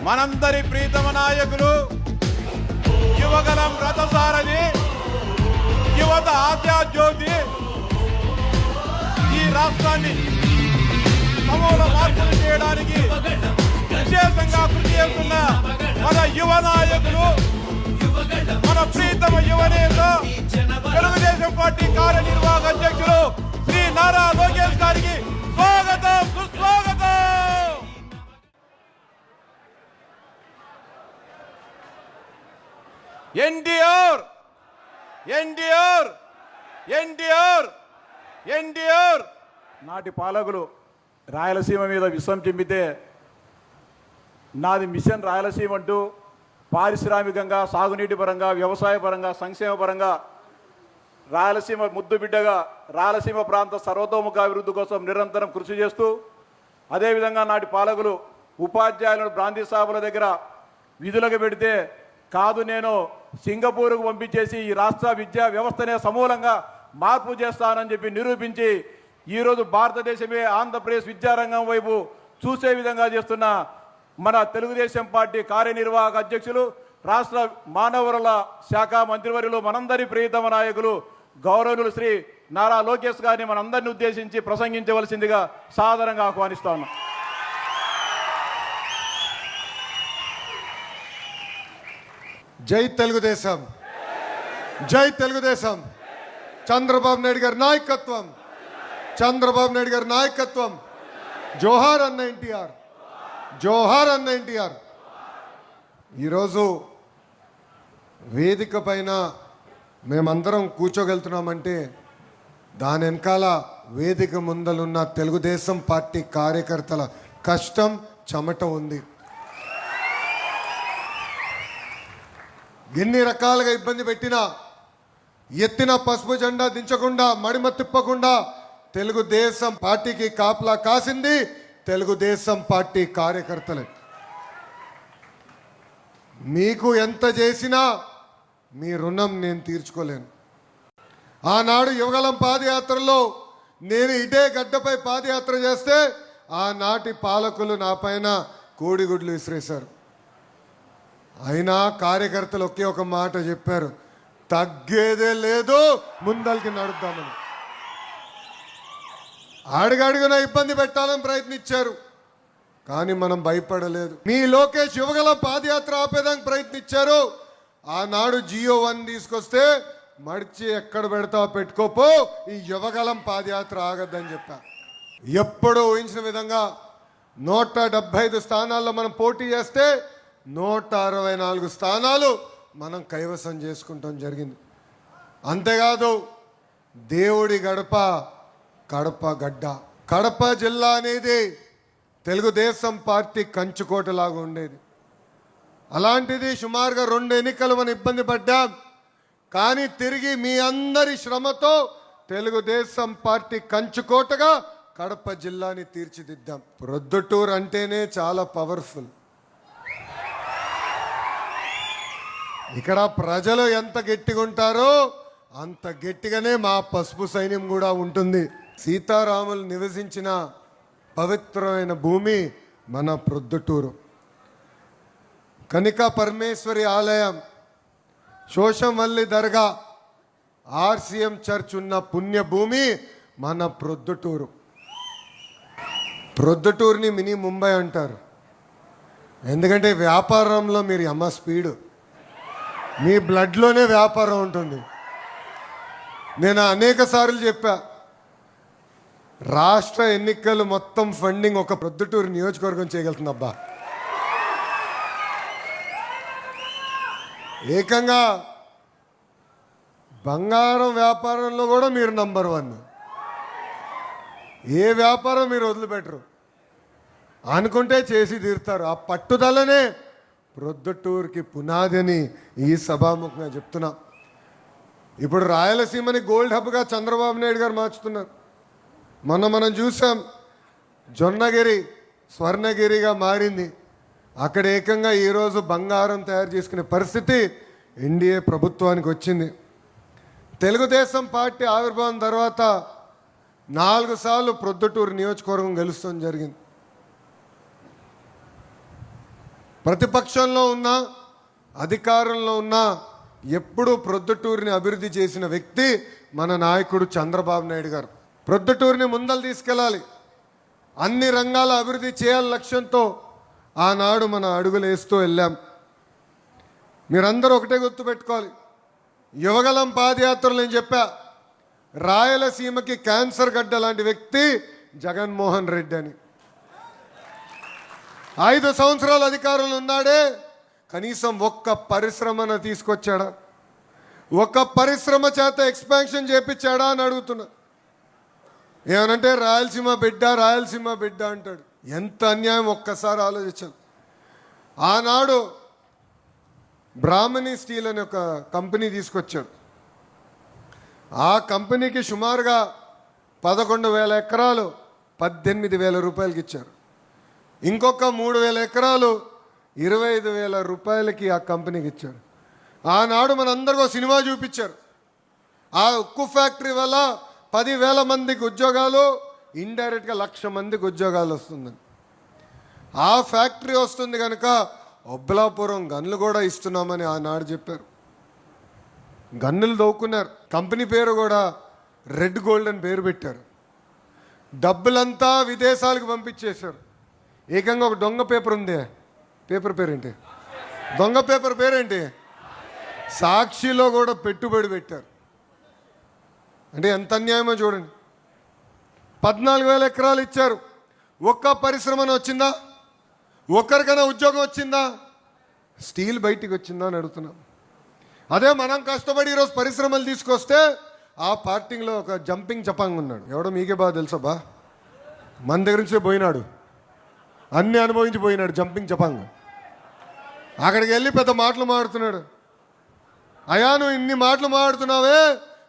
మనందరి ప్రీతమ నాయకులు యువగలం రథసారథి యువత ఆశాజ్యోతి ఈ రాష్ట్రాన్ని సమూల మార్పులు చేయడానికి విశేషంగా కృషి చేస్తున్న మన యువ నాయకులు మన ప్రీతమ యువనేత తెలుగుదేశం పార్టీ కార్యనిర్వాహక అధ్యక్షులు శ్రీ నారా లోకేష్ గారికి స్వాగతం సుస్వాగతం. ఎన్టీఆర్ ఎన్టీఆర్ ఎన్టీఆర్ ఎన్టీఆర్ నాటి పాలకులు రాయలసీమ మీద విశ్వం చెంపితే నాది మిషన్ రాయలసీమ అంటూ పారిశ్రామికంగా సాగునీటి పరంగా వ్యవసాయ పరంగా సంక్షేమ పరంగా రాయలసీమ ముద్దు బిడ్డగా రాయలసీమ ప్రాంత సర్వతోముఖాభివృద్ధి కోసం నిరంతరం కృషి చేస్తూ అదేవిధంగా నాటి పాలకులు ఉపాధ్యాయులను బ్రాంతి సభల దగ్గర విధులకు పెడితే కాదు నేను సింగపూర్కు పంపించేసి ఈ రాష్ట్ర విద్యా వ్యవస్థనే సమూలంగా మార్పు చేస్తానని చెప్పి నిరూపించి ఈరోజు భారతదేశమే ఆంధ్రప్రదేశ్ విద్యారంగం వైపు చూసే విధంగా చేస్తున్న మన తెలుగుదేశం పార్టీ కార్యనిర్వాహక అధ్యక్షులు రాష్ట్ర మానవ వనరుల శాఖ మంత్రివర్యులు మనందరి ప్రియతమ నాయకులు గౌరవనీయులు శ్రీ నారా లోకేష్ గారిని మనందరిని ఉద్దేశించి ప్రసంగించవలసిందిగా సాదరంగా ఆహ్వానిస్తా ఉన్నాం. జై తెలుగుదేశం, జై తెలుగుదేశం. చంద్రబాబు నాయుడు గారి నాయకత్వం, చంద్రబాబు నాయుడు గారి నాయకత్వం. జోహార్ అన్న ఎన్టీఆర్, జోహార్ అన్న ఎన్టీఆర్. ఈరోజు వేదిక పైన మేమందరం కూర్చోగలుగుతున్నామంటే దాని వెనకాల వేదిక ముందలున్న తెలుగుదేశం పార్టీ కార్యకర్తల కష్టం చెమట ఉంది. ఎన్ని రకాలుగా ఇబ్బంది పెట్టినా ఎత్తిన పసుపు జెండా దించకుండా మడిమ తిప్పకుండా తెలుగుదేశం పార్టీకి కాపలా కాసింది తెలుగుదేశం పార్టీ కార్యకర్తలే. మీకు ఎంత చేసినా మీ రుణం నేను తీర్చుకోలేను. ఆనాడు యువగలం పాదయాత్రలో నేను ఇదే గడ్డపై పాదయాత్ర చేస్తే ఆనాటి పాలకులు నా పైన కోడిగుడ్లు విసిరేశారు. అయినా కార్యకర్తలు ఒకే ఒక మాట చెప్పారు, తగ్గేదే లేదు, ముందరికి నడుద్దామని. అడుగడుగున ఇబ్బంది పెట్టాలని ప్రయత్నించారు, కానీ మనం భయపడలేదు. మీ లోకేష్ యువగల పాదయాత్ర ఆపేదానికి ప్రయత్నించారు. ఆనాడు GO1 తీసుకొస్తే మడిచి ఎక్కడ పెడతావు పెట్టుకోపో, ఈ యువగలం పాదయాత్ర ఆగద్దని చెప్పా. ఎప్పుడూ ఊహించిన విధంగా 175 స్థానాల్లో మనం పోటీ చేస్తే 164 స్థానాలు మనం కైవసం చేసుకుంటాం జరిగింది. అంతేకాదు దేవుడి గడప కడప గడ్డ. కడప జిల్లా అనేది తెలుగుదేశం పార్టీ కంచుకోటలాగా ఉండేది. అలాంటిది సుమారుగా 2 ఎన్నికలు మనం ఇబ్బంది పడ్డాం. కానీ తిరిగి మీ అందరి శ్రమతో తెలుగుదేశం పార్టీ కంచుకోటగా కడప జిల్లాని తీర్చిదిద్దాం. ప్రొద్దుటూరు అంటేనే చాలా పవర్ఫుల్. ఇక్కడ ప్రజలు ఎంత గట్టిగా ఉంటారో అంత గట్టిగానే మా పసుపు సైన్యం కూడా ఉంటుంది. సీతారాములు నివసించిన పవిత్రమైన భూమి మన ప్రొద్దుటూరు. కనికా పరమేశ్వరి ఆలయం, శోషమల్లి దర్గా, RCM చర్చ్ ఉన్న పుణ్యభూమి మన ప్రొద్దుటూరు. ప్రొద్దుటూరుని మినీ ముంబై అంటారు. ఎందుకంటే వ్యాపారంలో మీరు అమ్మ స్పీడు, మీ బ్లడ్లోనే వ్యాపారం ఉంటుంది. నేను అనేక సార్లు చెప్పా, రాష్ట్ర ఎన్నికలు మొత్తం ఫండింగ్ ఒక ప్రొద్దుటూరు నియోజకవర్గం చేయగలుగుతుంది. అబ్బా, ఏకంగా బంగారం వ్యాపారంలో కూడా మీరు నంబర్ 1. ఏ వ్యాపారం మీరు వదిలిపెట్టరు, అనుకుంటే చేసి తీరుతారు. ఆ పట్టుదలనే ప్రొద్దుటూరుకి పునాది అని ఈ సభాముఖంగా చెప్తున్నా. ఇప్పుడు రాయలసీమని గోల్డ్ హబ్గా చంద్రబాబు నాయుడు గారు మార్చుతున్నారు. మనం చూసాం, జొన్నగిరి స్వర్ణగిరిగా మారింది. అక్కడ ఏకంగా ఈరోజు బంగారం తయారు చేసుకునే పరిస్థితి ఎన్డీఏ ప్రభుత్వానికి వచ్చింది. తెలుగుదేశం పార్టీ ఆవిర్భావం తర్వాత 4 సార్లు ప్రొద్దుటూరు నియోజకవర్గం గెలుస్తాం జరిగింది. ప్రతిపక్షంలో ఉన్నా అధికారంలో ఉన్నా ఎప్పుడూ ప్రొద్దుటూరిని అభివృద్ధి చేసిన వ్యక్తి మన నాయకుడు చంద్రబాబు నాయుడు గారు. ప్రొద్దుటూరిని ముందలు తీసుకెళ్ళాలి, అన్ని రంగాల అభివృద్ధి చేయాలి లక్ష్యంతో ఆనాడు మన అడుగులు వేస్తూ వెళ్ళాం. మీరందరూ ఒకటే గుర్తుపెట్టుకోవాలి, యువగలం పాదయాత్రలు నేను చెప్పా, రాయలసీమకి క్యాన్సర్ గడ్డ లాంటి వ్యక్తి జగన్మోహన్ రెడ్డి అని. 5 సంవత్సరాల అధికారంలో ఉన్నాడే, కనీసం ఒక్క పరిశ్రమను తీసుకొచ్చాడా? ఒక్క పరిశ్రమ చేత ఎక్స్పాన్షన్ చేపించాడా అని అడుగుతున్నా. ఏమనంటే రాయలసీమ బిడ్డ అంటాడు. ఎంత అన్యాయం ఒక్కసారి ఆలోచించాను. ఆనాడు బ్రాహ్మణి స్టీల్ అనే ఒక కంపెనీ తీసుకొచ్చాడు. ఆ కంపెనీకి సుమారుగా 11,000 ఎకరాలు 18,000 రూపాయలకి ఇచ్చారు. ఇంకొక 3,000 ఎకరాలు 25,000 రూపాయలకి ఆ కంపెనీకి ఇచ్చారు. ఆనాడు మనందరికీ సినిమా చూపించారు. ఆ ఉక్కు ఫ్యాక్టరీ వల్ల 10,000 మందికి ఉద్యోగాలు, ఇండైరెక్ట్గా 1,00,000 మందికి ఉద్యోగాలు వస్తుందని. ఆ ఫ్యాక్టరీ వస్తుంది కనుక ఒబ్బలాపురం గన్లు కూడా ఇస్తున్నామని ఆనాడు చెప్పారు. గన్నులు దవ్వుకున్నారు. కంపెనీ పేరు కూడా రెడ్ గోల్డ్ అని పేరు పెట్టారు. డబ్బులంతా విదేశాలకు పంపించేశారు. ఏకంగా ఒక దొంగ పేపర్ ఉంది, పేపర్ పేరేంటి, దొంగ పేపర్ పేరేంటి, సాక్షిలో కూడా పెట్టుబడి పెట్టారు. అంటే ఎంత అన్యాయమో చూడండి. 14,000 ఎకరాలు ఇచ్చారు. ఒక్క పరిశ్రమను వచ్చిందా? ఒక్కరికైనా ఉద్యోగం వచ్చిందా? స్టీల్ బయటికి వచ్చిందా అని అడుగుతున్నాం. అదే మనం కష్టపడి ఈరోజు పరిశ్రమలు తీసుకొస్తే ఆ పార్టీలో ఒక జంపింగ్ జపాంగ్ ఉన్నాడు. ఎవడో మీకే బాగా తెలుసా బా, మన దగ్గర నుంచే పోయినాడు, అన్నీ అనుభవించి పోయినాడు జంపింగ్ జపాంగ్. అక్కడికి వెళ్ళి పెద్ద మాటలు మాడుతున్నాడు. అయా నువ్వు ఇన్ని మాటలు మాడుతున్నావే,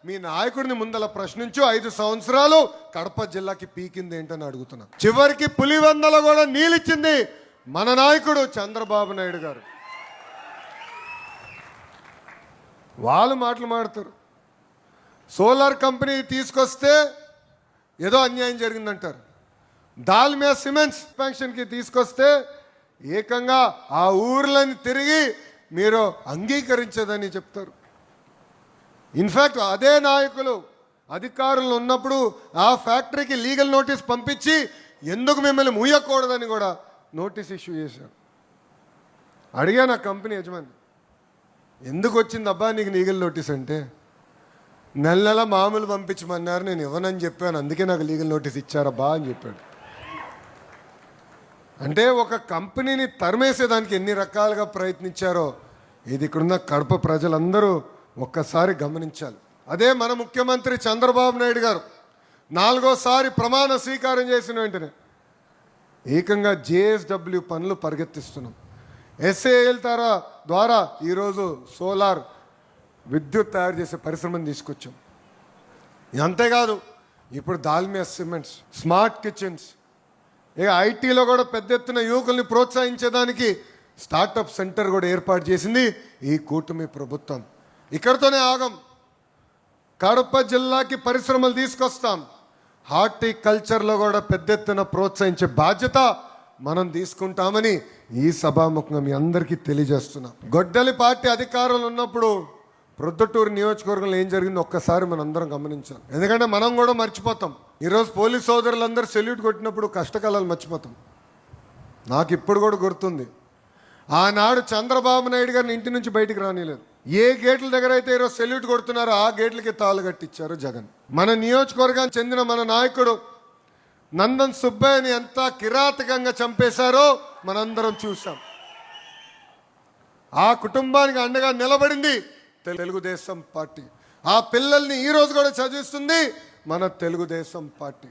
మీ నాయకుడిని ముందల ప్రశ్నించు, 5 సంవత్సరాలు కడప జిల్లాకి పీకింది ఏంటని అడుగుతున్నా. చివరికి పులివెందలో కూడా నీళ్ళిచ్చింది మన నాయకుడు చంద్రబాబు నాయుడు గారు. వాళ్ళు మాటలు మాడుతారు. సోలార్ కంపెనీ తీసుకొస్తే ఏదో అన్యాయం జరిగిందంటారు. దాల్మియా సిమెంట్స్ ఎక్స్పాన్షన్కి తీసుకొస్తే ఏకంగా ఆ ఊర్లని తిరిగి మీరు అంగీకరించదని చెప్తారు. ఇన్ఫ్యాక్ట్ అదే నాయకులు అధికారంలో ఉన్నప్పుడు ఆ ఫ్యాక్టరీకి లీగల్ నోటీస్ పంపించి ఎందుకు మిమ్మల్ని మూయకూడదని కూడా నోటీస్ ఇష్యూ చేశారు. అడిగాను ఆ కంపెనీ యజమాని, ఎందుకు వచ్చింది అబ్బా నీకు లీగల్ నోటీస్ అంటే, నెల మామూలు పంపించమన్నారు, నేను ఇవ్వనని చెప్పాను, అందుకే నాకు లీగల్ నోటీస్ ఇచ్చారబ్బా అని చెప్పాడు. అంటే ఒక కంపెనీని తరిమేసేదానికి ఎన్ని రకాలుగా ప్రయత్నించారో ఇది ఇక్కడున్న కడప ప్రజలందరూ ఒక్కసారి గమనించాలి. అదే మన ముఖ్యమంత్రి చంద్రబాబు నాయుడు గారు 4వ ప్రమాణ స్వీకారం చేసిన వెంటనే ఏకంగా జేఎస్డబ్ల్యూ పనులు పరిగెత్తిస్తున్నాం. ఎస్ఏఎల్ ద్వారా ఈరోజు సోలార్ విద్యుత్ తయారు చేసే పరిశ్రమను తీసుకొచ్చాం. అంతేకాదు ఇప్పుడు దాల్మియా సిమెంట్స్, స్మార్ట్ కిచెన్స్, ఇక ఐటీలో కూడా పెద్ద ఎత్తున యువకుల్ని ప్రోత్సహించేదానికి స్టార్టప్ సెంటర్ కూడా ఏర్పాటు చేసింది ఈ కూటమి ప్రభుత్వం. ఇక్కడితోనే ఆగం. కడప జిల్లాకి పరిశ్రమలు తీసుకొస్తాం. హార్టికల్చర్లో కూడా పెద్ద ఎత్తున ప్రోత్సహించే బాధ్యత మనం తీసుకుంటామని ఈ సభాముఖంగా మీ అందరికీ తెలియజేస్తున్నాం. గొడ్డలి పార్టీ అధికారంలో ఉన్నప్పుడు ప్రొద్దుటూరు నియోజకవర్గంలో ఏం జరిగిందో ఒక్కసారి మనం అందరం గమనించాలి. ఎందుకంటే మనం కూడా మర్చిపోతాం. ఈరోజు పోలీస్ సోదరులందరూ సెల్యూట్ కొట్టినప్పుడు కష్టకాలాలు మర్చిపోతాం. నాకు ఇప్పుడు కూడా గుర్తుంది, ఆనాడు చంద్రబాబు నాయుడు గారిని ఇంటి నుంచి బయటికి రానిలేదు. ఏ గేట్ల దగ్గర అయితే ఈరోజు సెల్యూట్ కొడుతున్నారో ఆ గేట్లకి తాళ్ళు కట్టించారు జగన్. మన నియోజకవర్గానికి చెందిన మన నాయకుడు నందన్ సుబ్బయ్యని ఎంత కిరాతకంగా చంపేశారో మనందరం చూసాం. ఆ కుటుంబానికి అండగా నిలబడింది తెలుగుదేశం పార్టీ. ఆ పిల్లల్ని ఈరోజు కూడా చదివిస్తుంది మన తెలుగుదేశం పార్టీ.